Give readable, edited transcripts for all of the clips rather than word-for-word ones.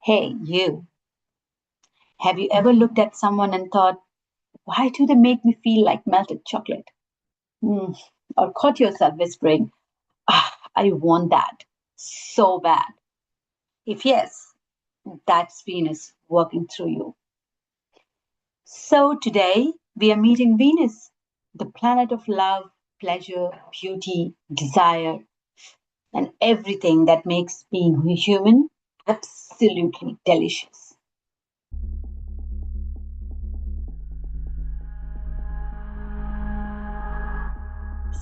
Hey, you. Have you ever looked at someone and thought, why do they make me feel like melted chocolate? Mm. Or caught yourself whispering, I want that so bad. If yes, that's Venus working through you. So today we are meeting Venus, the planet of love, pleasure, beauty, desire, and everything that makes being human absolutely delicious.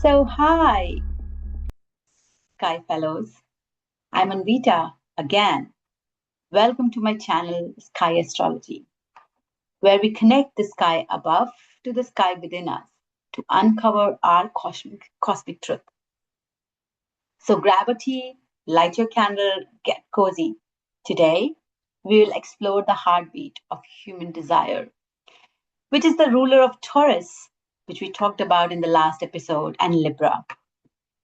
So, hi, Sky Fellows. I'm Anvita again. Welcome to my channel, Sky Astrology, where we connect the sky above to the sky within us to uncover our cosmic truth. So grab a tea, light your candle, get cozy. Today, we will explore the heartbeat of human desire, which is the ruler of Taurus, which we talked about in the last episode, and Libra.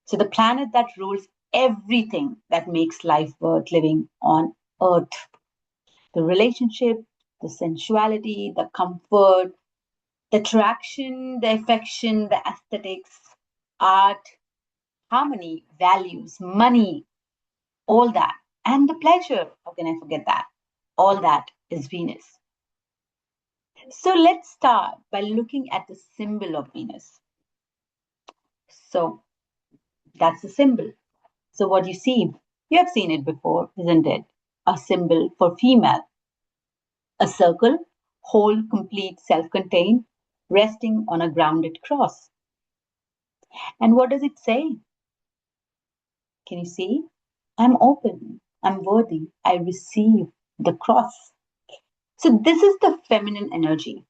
So the planet that rules everything that makes life worth living on Earth. The relationship, the sensuality, the comfort, the attraction, the affection, the aesthetics, art, harmony, values, money, all that. And the pleasure, how can I forget that? All that is Venus. So let's start by looking at the symbol of Venus. So that's the symbol. So what you see, you have seen it before, isn't it? A symbol for female, a circle, whole, complete, self-contained, resting on a grounded cross. And what does it say? Can you see? I'm open, I'm worthy, I receive the cross. So this is the feminine energy.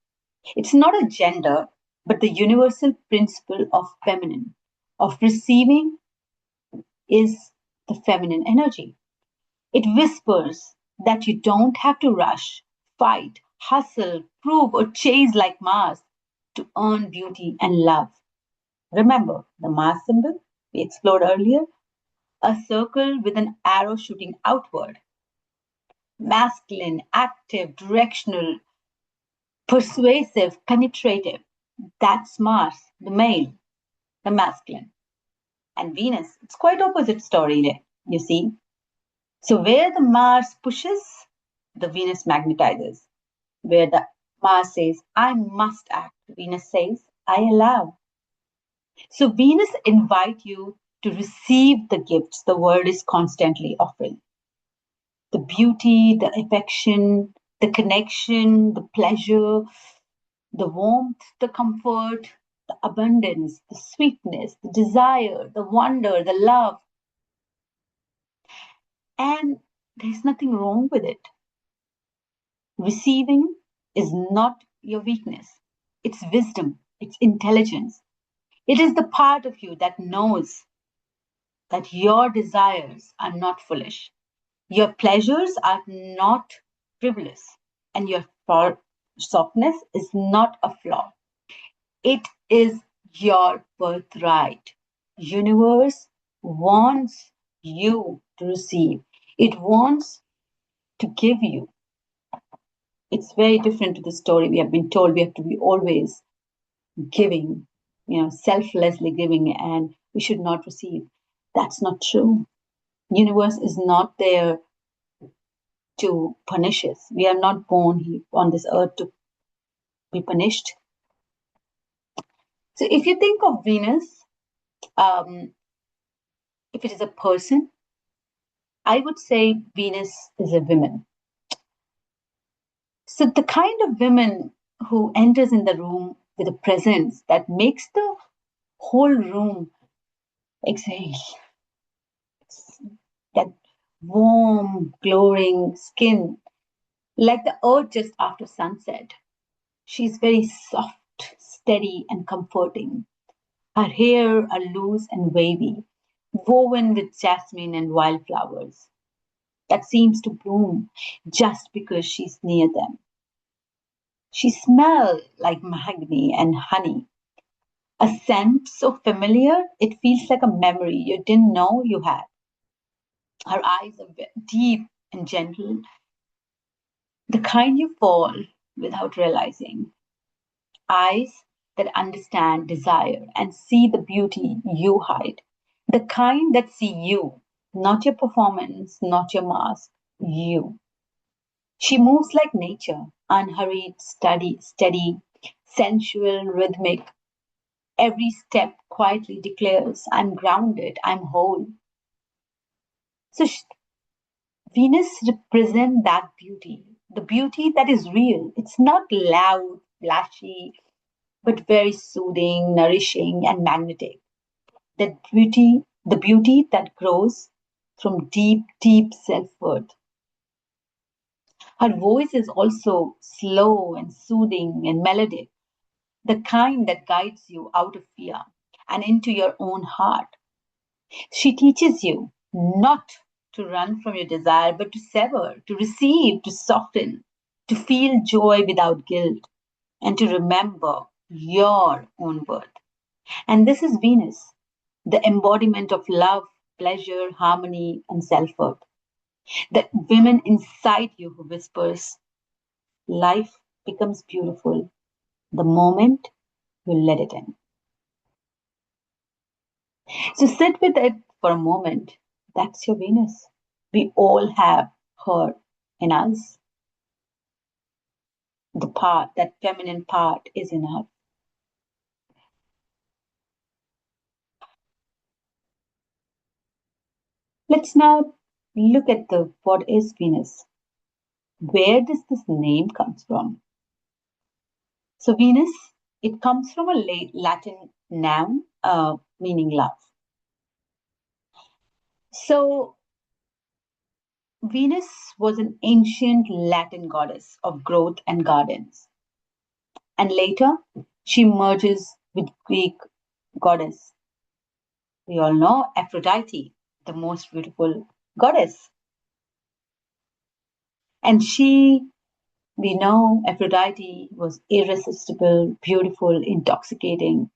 It's not a gender, but the universal principle of feminine, of receiving is the feminine energy. It whispers that you don't have to rush, fight, hustle, prove, or chase like Mars to earn beauty and love. Remember the Mars symbol we explored earlier? A circle with an arrow shooting outward. Masculine, active, directional, persuasive, penetrative. That's Mars, the male, the masculine. And Venus, it's quite opposite story there, you see. So where the Mars pushes, the Venus magnetizes. Where the Mars says, I must act, Venus says, I allow. So Venus invite you to receive the gifts the world is constantly offering. The beauty, the affection, the connection, the pleasure, the warmth, the comfort, the abundance, the sweetness, the desire, the wonder, the love. And there's nothing wrong with it. Receiving is not your weakness, it's wisdom, it's intelligence. It is the part of you that knows that your desires are not foolish, your pleasures are not frivolous, and your softness is not a flaw. It is your birthright. Universe wants you to receive. It wants to give you. It's very different to the story we have been told we have to be always giving, selflessly giving, and we should not receive. That's not true. Universe is not there to punish us. We are not born here on this earth to be punished. So if you think of Venus, um, if it is a person, I would say Venus is a woman. So the kind of woman who enters in the room with a presence that makes the whole room exhale, that warm, glowing skin, like the earth just after sunset. She's very soft, steady, and comforting. Her hair are loose and wavy, woven with jasmine and wildflowers that seems to bloom just because she's near them. She smells like mahogany and honey, a scent so familiar it feels like a memory you didn't know you had. Her eyes are deep and gentle, The kind you fall without realizing, eyes that understand desire and see the beauty you hide, the kind that see you, not your performance, not your mask, you. She moves like nature, unhurried, steady, sensual, rhythmic. Every step quietly declares, I'm grounded, I'm whole. So Venus represents that beauty, the beauty that is real. It's not loud, flashy, but very soothing, nourishing, and magnetic. That beauty, the beauty that grows from deep, deep self worth. Her voice is also slow and soothing and melodic, the kind that guides you out of fear and into your own heart. She teaches you not to run from your desire, but to sever, to receive, to soften, to feel joy without guilt, and to remember your own worth. And this is Venus, the embodiment of love, pleasure, harmony, and self worth. That women inside you who whispers, life becomes beautiful the moment you let it in. So sit with it for a moment. That's your Venus. We all have her in us. The part, that feminine part, is in us. Let's now look at the what is Venus. Where does this name comes from? So Venus, it comes from a Latin noun meaning love. So Venus was an ancient Latin goddess of growth and gardens, and later she merges with Greek goddess. We all know Aphrodite, the most beautiful goddess, and we know Aphrodite was irresistible, beautiful, intoxicating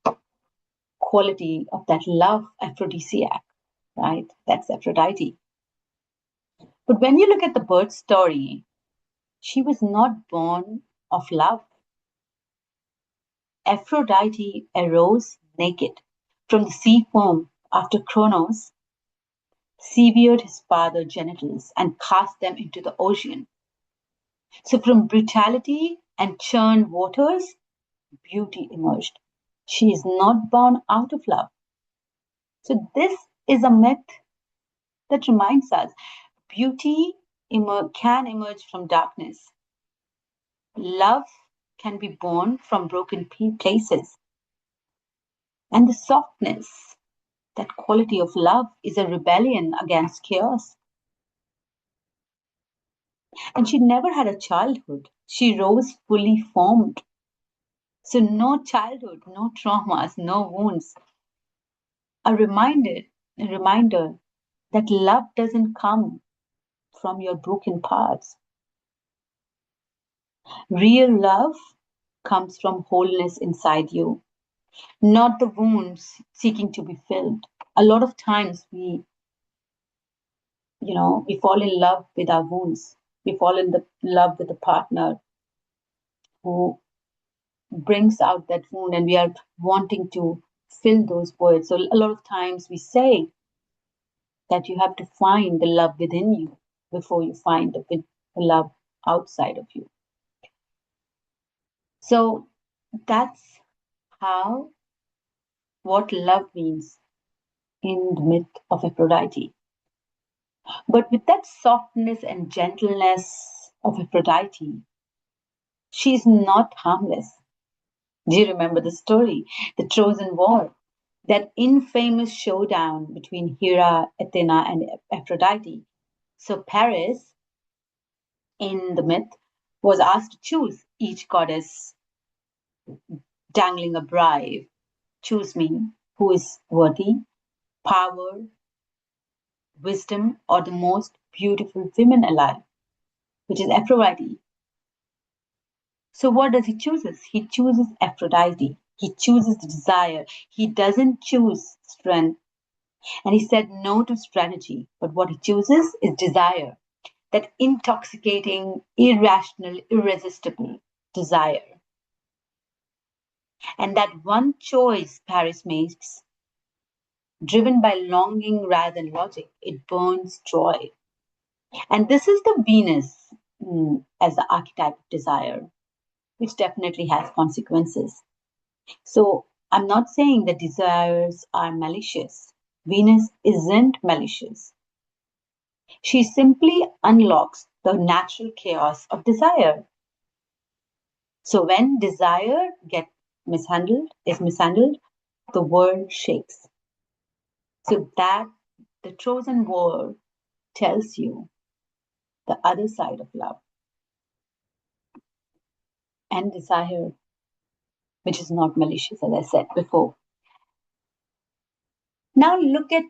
quality of that love aphrodisiac, right? That's Aphrodite. But when you look at the birth story, she was not born of love. Aphrodite arose naked from the sea foam after Kronos severed his father's genitals and cast them into the ocean. So from brutality and churned waters, beauty emerged. She is not born out of love. So this is a myth that reminds us beauty can emerge from darkness. Love can be born from broken places. And the softness, that quality of love, is a rebellion against chaos. And she never had a childhood. She rose fully formed. So no childhood, no traumas, no wounds. A reminder, a reminder that love doesn't come from your broken parts. Real love comes from wholeness inside you, not the wounds seeking to be filled. A lot of times we fall in love with our wounds. We fall in love with a partner who brings out that wound, and we are wanting to fill those voids. So a lot of times we say that you have to find the love within you before you find the love outside of you. So that's how what love means in the myth of Aphrodite. But with that softness and gentleness of Aphrodite, she's not harmless. Do you remember the story? The Trojan War, that infamous showdown between Hera, Athena, and Aphrodite. So Paris, in the myth, was asked to choose, each goddess dangling a bribe. Choose me, who is worthy, power, wisdom, or the most beautiful woman alive, which is Aphrodite. So what does he chooses? He chooses Aphrodite. He chooses the desire. He doesn't choose strength. And he said no to strategy. But what he chooses is desire. that intoxicating, irrational, irresistible desire. And that one choice Paris makes, driven by longing rather than logic, it burns joy. And this is the Venus as the archetype of desire, which definitely has consequences. So I'm not saying that desires are malicious. Venus isn't malicious. She simply unlocks the natural chaos of desire. So when desire is mishandled, the world shakes. So that the chosen word tells you the other side of love and desire, which is not malicious, as I said before. Now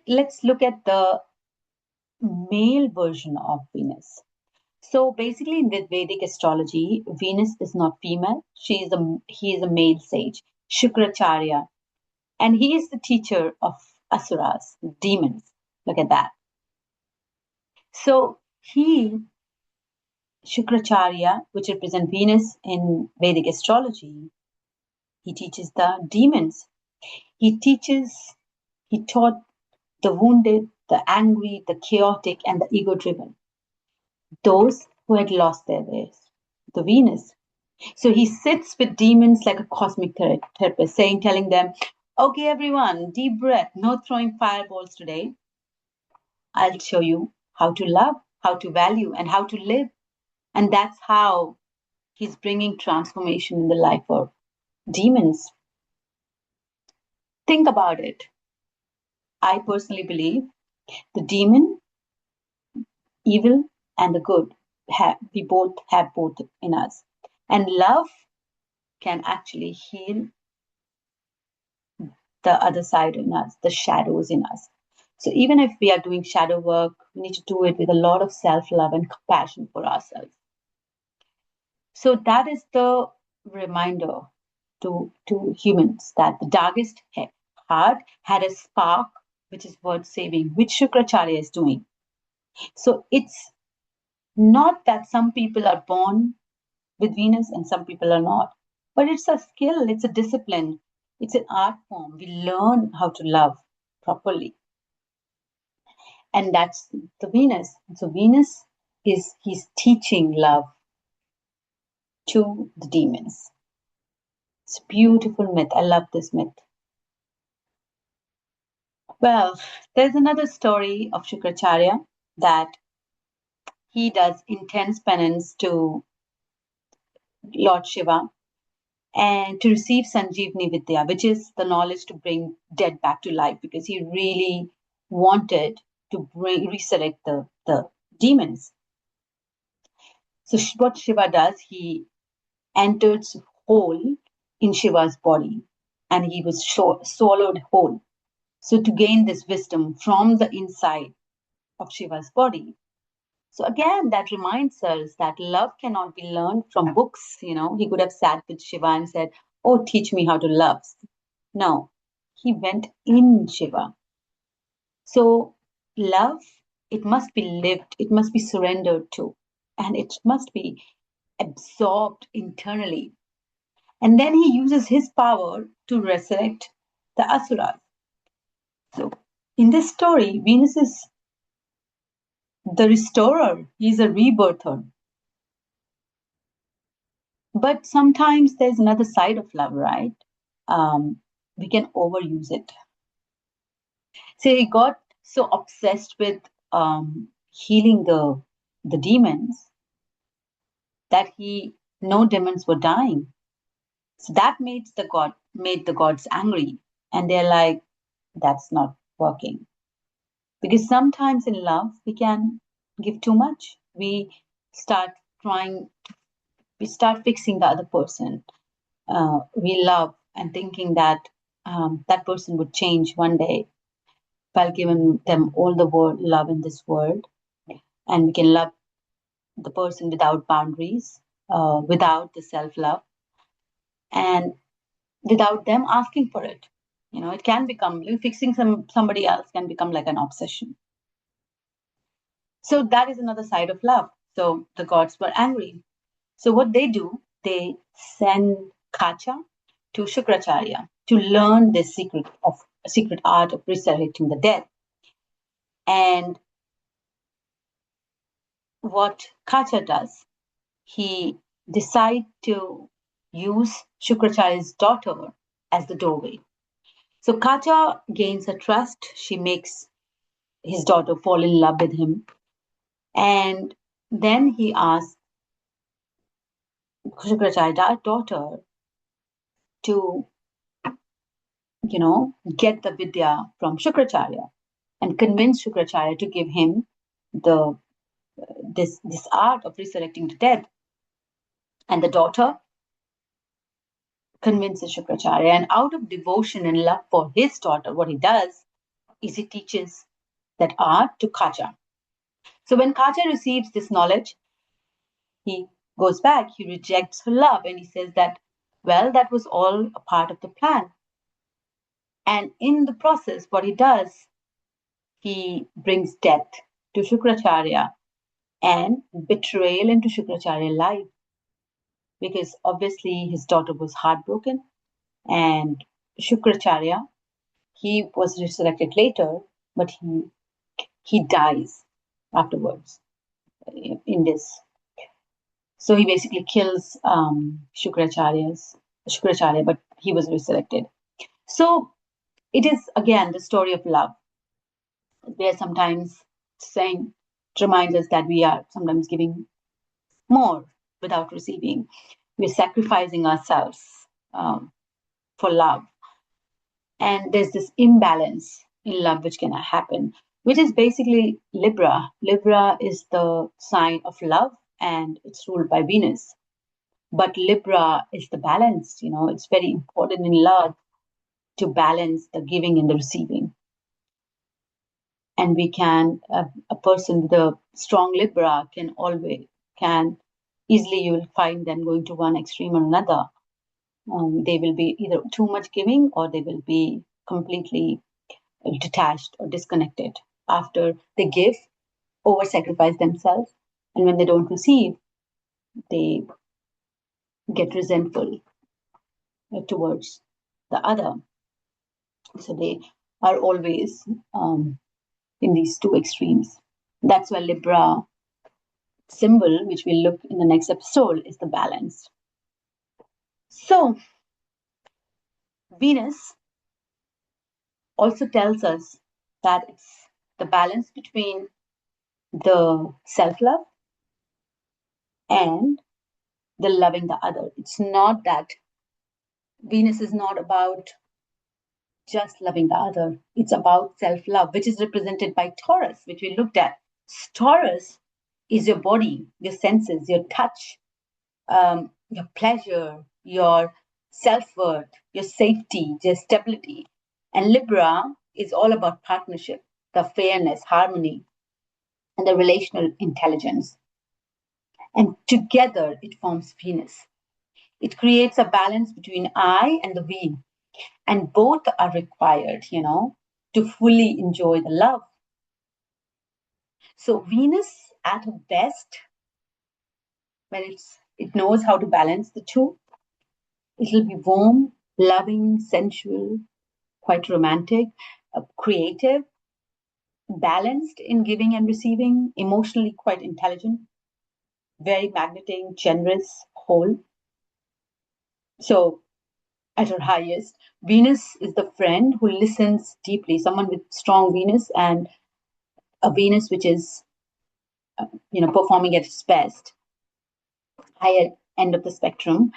let's look at the male version of Venus. So basically, in the Vedic astrology, Venus is not female. He is a male sage, Shukracharya, and he is the teacher of asuras, demons. Look at that. So Shukracharya, which represents Venus in Vedic astrology, he teaches the demons. He taught the wounded, the angry, the chaotic, and the ego-driven, those who had lost their ways, the Venus. So he sits with demons like a cosmic therapist, telling them, okay, everyone, deep breath, no throwing fireballs today. I'll show you how to love, how to value, and how to live. And that's how he's bringing transformation in the life of demons. Think about it. I personally believe the demon, evil, and the good, we both have both in us. And love can actually heal the other side in us, the shadows in us. So even if we are doing shadow work, we need to do it with a lot of self-love and compassion for ourselves. So that is the reminder to humans that the darkest heart had a spark which is worth saving, which Shukracharya is doing. So it's not that some people are born with Venus and some people are not, but it's a skill, it's a discipline, it's an art form. We learn how to love properly. And that's the Venus. So Venus he's teaching love to the demons. It's a beautiful myth. I love this myth. Well, there's another story of Shukracharya that he does intense penance to Lord Shiva and to receive Sanjeevani Vidya, which is the knowledge to bring dead back to life, because he really wanted to resurrect the demons. So what Shiva does, he enters whole in Shiva's body and he was swallowed whole. So to gain this wisdom from the inside of Shiva's body. So again, that reminds us that love cannot be learned from books. He could have sat with Shiva and said, oh, teach me how to love. No, he went in Shiva. So love, it must be lived, it must be surrendered to, and it must be absorbed internally. And then he uses his power to resurrect the asuras. So in this story, Venus is the restorer, he's a rebirther. But sometimes there's another side of love, right? We can overuse it. So he got so obsessed with healing the demons that no demons were dying. So that made the gods angry, and they're like, that's not working. Because sometimes in love we can give too much. We start fixing the other person. We love and thinking that that person would change one day while giving them all the love in this world, and we can love the person without boundaries, without the self-love, and without them asking for it. It can become fixing somebody else can become like an obsession. So that is another side of love. So the gods were angry. So what they do, they send Kacha to Shukracharya to learn this secret art of resurrecting the dead. And what Kacha does, he decides to use Shukracharya's daughter as the doorway. So Kacha gains her trust. She makes his daughter fall in love with him. And then he asks Shukracharya's daughter to, get the Vidya from Shukracharya and convince Shukracharya to give him the this art of resurrecting the dead. And the daughter convinces Shukracharya, and out of devotion and love for his daughter, what he does is he teaches that art to Kacha. So when Kacha receives this knowledge, he goes back, he rejects her love, and he says that, well, that was all a part of the plan. And in the process, what he does, he brings death to Shukracharya and betrayal into Shukracharya's life, because obviously his daughter was heartbroken, and Shukracharya, he was resurrected later, but he dies afterwards in this. So he basically kills Shukracharya, but he was resurrected. So it is again the story of love, where sometimes saying reminds us that we are sometimes giving more without receiving. We're sacrificing ourselves for love. And there's this imbalance in love which can happen, which is basically Libra. Libra is the sign of love and it's ruled by Venus. But Libra is the balance, it's very important in love to balance the giving and the receiving. And we can, a person with a strong Libra can easily, you will find them going to one extreme or another. They will be either too much giving or they will be completely detached or disconnected after they give, over sacrifice themselves, and when they don't receive, they get resentful towards the other. So they are always in these two extremes. That's why Libra symbol, which we'll look in the next episode, is the balance. So Venus also tells us that it's the balance between the self-love and the loving the other. It's not that Venus is not about just loving the other. It's about self-love, which is represented by Taurus, which we looked at. Taurus is your body, your senses, your touch, your pleasure, your self-worth, your safety, your stability. And Libra is all about partnership, the fairness, harmony, and the relational intelligence. And together it forms Venus. It creates a balance between I and the we. And both are required, to fully enjoy the love. So Venus at her best, when it knows how to balance the two, it'll be warm, loving, sensual, quite romantic, creative, balanced in giving and receiving, emotionally quite intelligent, very magnetic, generous, whole. So at her highest, Venus is the friend who listens deeply, someone with strong Venus and a Venus which is, performing at its best, higher end of the spectrum,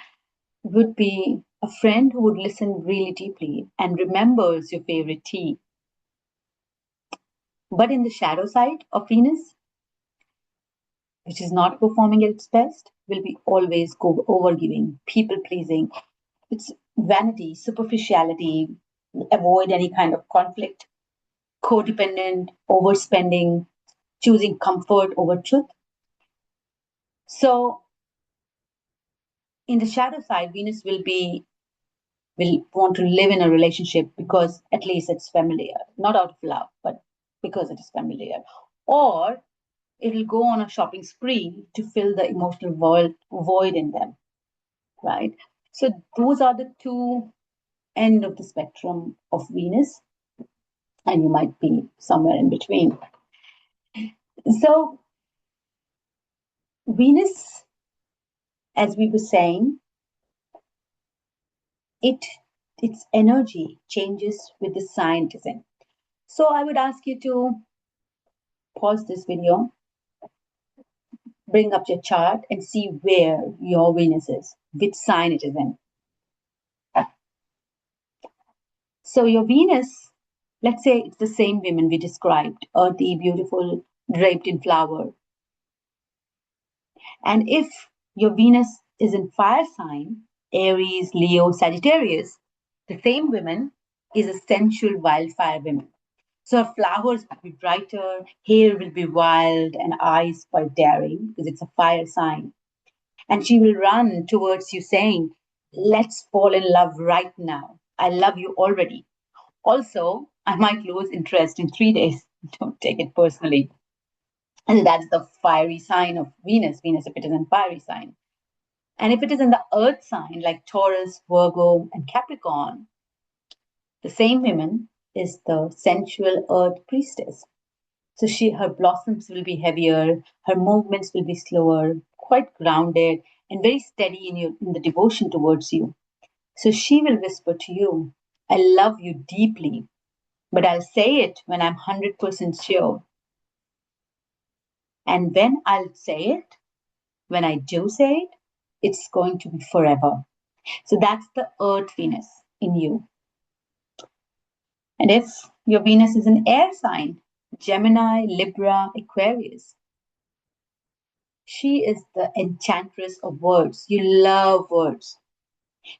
would be a friend who would listen really deeply and remembers your favorite tea. But in the shadow side of Venus, which is not performing at its best, will be always overgiving, people pleasing. It's vanity, superficiality, avoid any kind of conflict, codependent, overspending, choosing comfort over truth. So in the shadow side, Venus will want to live in a relationship because at least it's familiar, not out of love, but because it is familiar. Or it'll go on a shopping spree to fill the emotional void in them, right? So those are the two end of the spectrum of Venus, and you might be somewhere in between. So Venus, as we were saying, its energy changes with the sign it is in. So I would ask you to pause this video, bring up your chart, and see where your Venus is, which sign it is in. So your Venus, let's say it's the same women we described, earthy, beautiful, draped in flower. And if your Venus is in fire sign, Aries, Leo, Sagittarius, the same woman is a sensual wildfire woman. So her flowers will be brighter, hair will be wild, and eyes quite daring because it's a fire sign. And she will run towards you saying, let's fall in love right now. I love you already. Also, I might lose interest in 3 days. Don't take it personally. And that's the fiery sign of Venus. Venus, if it is in fiery sign. And if it is in the earth sign, like Taurus, Virgo, and Capricorn, the same woman is the sensual earth priestess. So her blossoms will be heavier, her movements will be slower, quite grounded, and very steady in the devotion towards you. So she will whisper to you, I love you deeply, but I'll say it when I'm 100% sure. And when I'll say it, when I do say it, it's going to be forever. So that's the earth Venus in you. And if your Venus is an air sign, Gemini, Libra, Aquarius, she is the enchantress of words. You love words.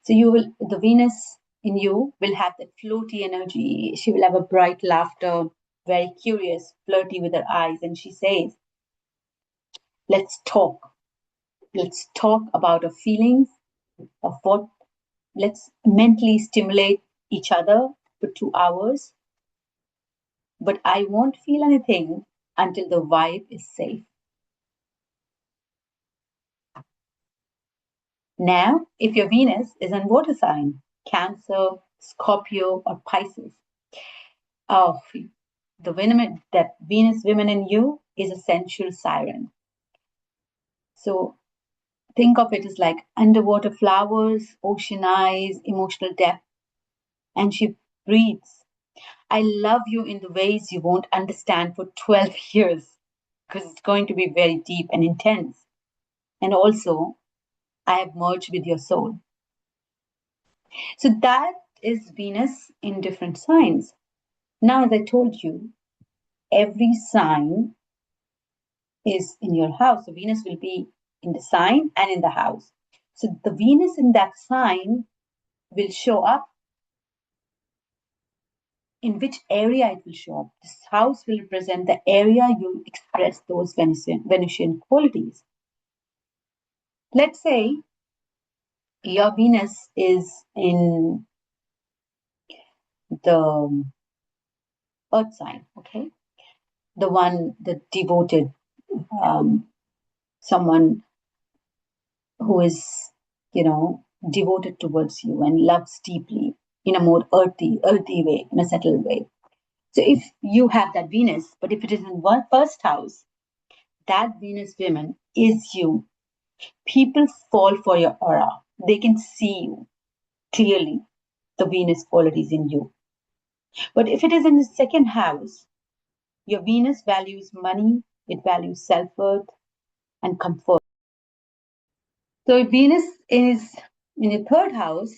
So the Venus in you will have that floaty energy. She will have a bright laughter, very curious, flirty with her eyes. And she says, let's talk. Let's talk about our feelings, of what, let's mentally stimulate each other for 2 hours. But I won't feel anything until the vibe is safe. Now, if your Venus is in water sign, Cancer, Scorpio, or Pisces, oh, that Venus woman in you is a sensual siren. So think of it as like underwater flowers, ocean eyes, emotional depth, and she breathes, I love you in the ways you won't understand for 12 years because it's going to be very deep and intense. And also, I have merged with your soul. So that is Venus in different signs. Now, as I told you, every sign is in your house. So Venus will be in the sign and in the house. So the Venus in that sign will show up. In which area it will show up? This house will represent the area you express those Venusian qualities. Let's say your Venus is in the earth sign, okay? The devoted, someone who is, devoted towards you and loves deeply in a more earthy way, in a settled way. So if you have that Venus, but if it is in one first house, that Venus woman is you. People fall for your aura. They can see you clearly, the Venus qualities in you. But if it is in the second house, your Venus values money, it values self worth and comfort. So if Venus is in your third house,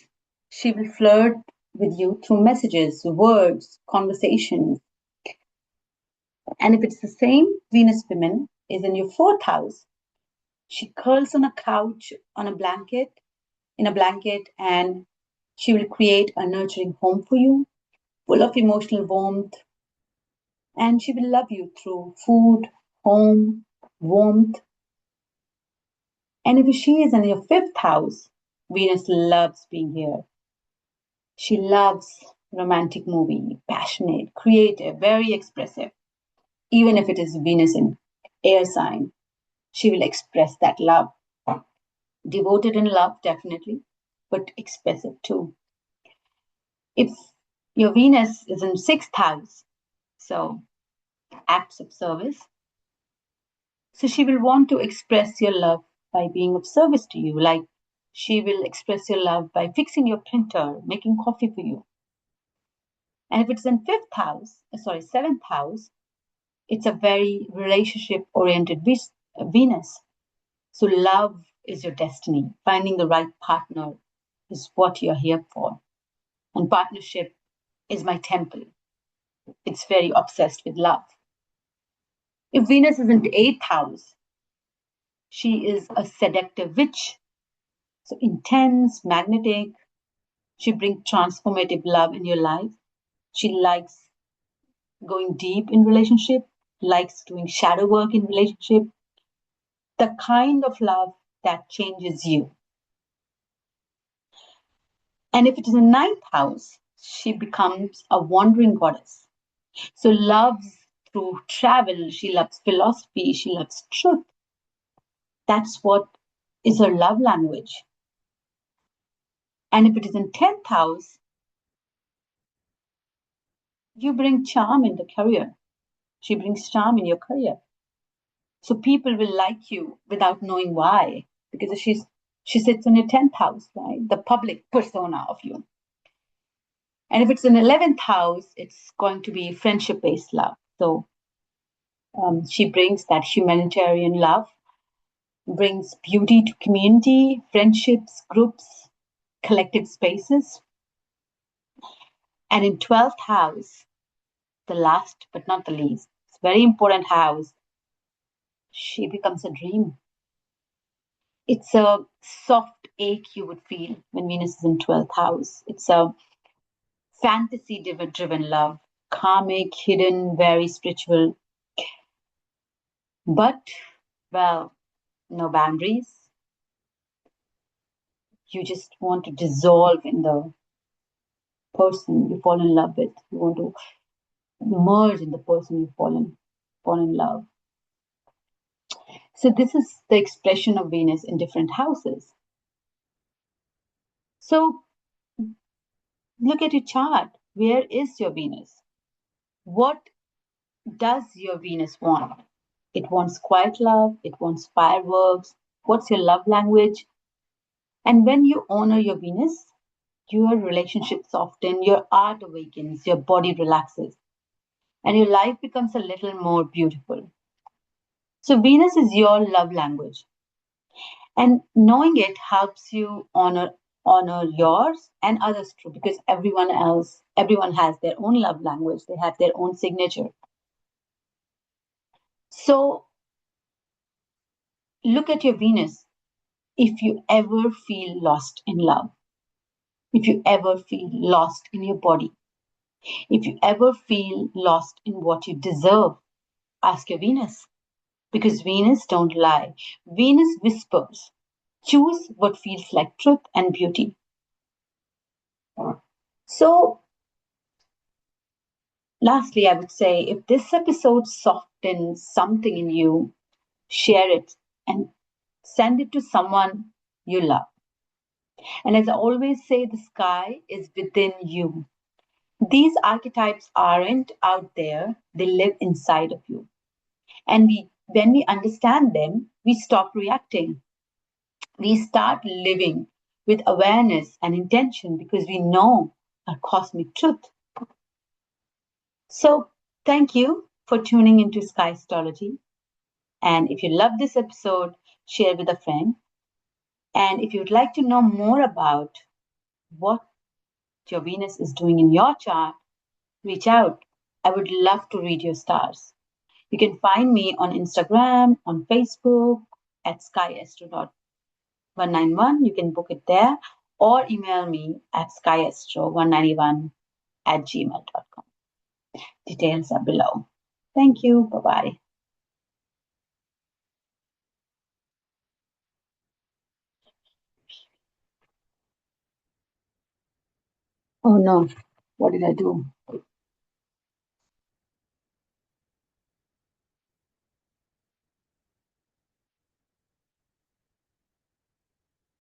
she will flirt with you through messages, words, conversations. And if it's the same Venus woman is in your fourth house, she curls on a couch on a blanket, in a blanket, and she will create a nurturing home for you, full of emotional warmth. And she will love you through food, home, warmth. And if she is in your fifth house, Venus loves being here. She loves romantic movie, passionate, creative, very expressive, even if it is Venus in air sign, she will express that love. Devoted in love, definitely, but expressive too. If your Venus is in sixth house, so acts of service, so she will want to express your love by being of service to you. Like she will express your love by fixing your printer, making coffee for you. And if it's in seventh house, it's a very relationship oriented Venus. So love is your destiny. Finding the right partner is what you're here for. And partnership is my temple. It's very obsessed with love. If Venus is in the eighth house, she is a seductive witch. So intense, magnetic. She brings transformative love in your life. She likes going deep in relationship, likes doing shadow work in relationship, the kind of love that changes you. And if it is a ninth house, she becomes a wandering goddess. So loves through travel, she loves philosophy, she loves truth. That's what is her love language. And if it is in 10th house, you bring charm in the career. She brings charm in your career. So people will like you without knowing why, because she sits in your 10th house, right? The public persona of you. And if it's in 11th house, it's going to be friendship based love. So she brings that humanitarian love, brings beauty to community, friendships, groups, collective spaces. And in 12th house, the last but not the least, it's a very important house, she becomes a dream. It's a soft ache you would feel when Venus is in 12th house. It's a fantasy driven love, karmic, hidden, very spiritual. But, well, no boundaries. You just want to dissolve in the person you fall in love with. You want to merge in the person you fall in love. So this is the expression of Venus in different houses. So look at your chart. Where is your Venus? What does your Venus want? It wants quiet love. It wants fireworks. What's your love language? And when you honor your Venus, your relationships soften, your art awakens, your body relaxes, and your life becomes a little more beautiful. So Venus is your love language. And knowing it helps you honor yours and others too, because everyone has their own love language. They have their own signature. So look at your Venus. If you ever feel lost in love, if you ever feel lost in your body, if you ever feel lost in what you deserve, ask your Venus. Because Venus don't lie. Venus whispers. Choose what feels like truth and beauty. So, lastly, I would say if this episode softens something in you, share it and send it to someone you love. And as I always say, the sky is within you. These archetypes aren't out there, they live inside of you. And when we understand them, we stop reacting. We start living with awareness and intention because we know our cosmic truth. So, thank you for tuning into Sky Astrology. And if you love this episode, share with a friend. And if you'd like to know more about what your Venus is doing in your chart, reach out. I would love to read your stars. You can find me on Instagram, on Facebook at skyastro.191. You can book it there or email me at skyastro191@gmail.com. Details are below. Thank you. Bye bye. Oh no, what did I do?